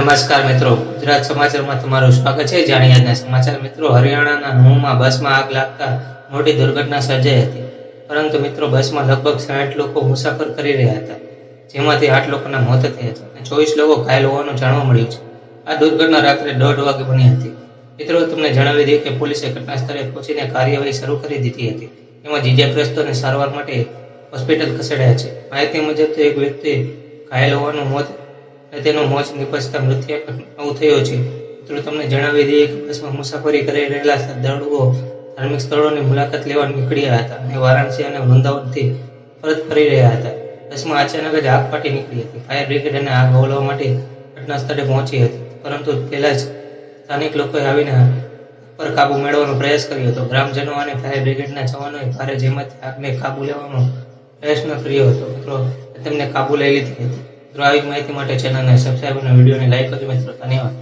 નમસ્કાર મિત્રો, ગુજરાત સમાચારમાં તમારું સ્વાગત છે। જાણીએ આજના સમાચાર મિત્રો। હરિયાણાના નૂહમાં બસમાં આગ લાગતા મોટી દુર્ઘટના સર્જાઈ હતી, પરંતુ મિત્રો બસમાં લગભગ 60 લોકો મુસાફર કરી રહ્યા હતા, જેમાંથી 8 લોકોના મોત થયા હતા અને 24 લોકો ઘાયલ હોવાનું જાણવા મળ્યું છે। આ દુર્ઘટના રાત્રે 1:30 વાગે બની હતી। મિત્રો તમને જણાવી દઈએ કે પોલીસે ઘટના સ્થળે પહોંચીને કાર્યવાહી શરૂ કરી દીધી હતી। એમાં ઇજાગ્રસ્તોને સારવાર માટે હોસ્પિટલ ખસેડાયા છે। માહિતી મુજબ એક વ્યક્તિ ઘાયલ હોવાનું મોત અને તેનું મોત નિપજતા મૃત્યુ થયો છે। મિત્રો તમને જણાવી દઈએ કે બસમાં મુસાફરી કરી રહેલા શ્રદ્ધાળુઓ ધાર્મિક સ્થળોની મુલાકાત લેવા નીકળ્યા હતા અને વારાણસી અને વૃંદાવનથી પરત ફરી રહ્યા હતા। બસમાં અચાનક જ આગ ફાટી નીકળી હતી। ફાયર બ્રિગેડ અને આગ હોલવા માટે ઘટના સ્થળે પહોંચી હતી, પરંતુ પહેલા જ સ્થાનિક લોકોએ આવીને પર કાબુ મેળવવાનો પ્રયાસ કર્યો હતો। ગ્રામજનો અને ફાયર બ્રિગેડના જવાનોએ ભારે જહેમતથી આગને કાબુ લેવાનો પ્રયત્ન કર્યો હતો। મિત્રો તેમને કાબુ લઈ લીધી હતી। મિત્રો આવી માહિતી માટે ચેનલને સબસ્ક્રાઇબ અને વિડીયોને લાઈક કરજો મિત્રો। ધન્યવાદ।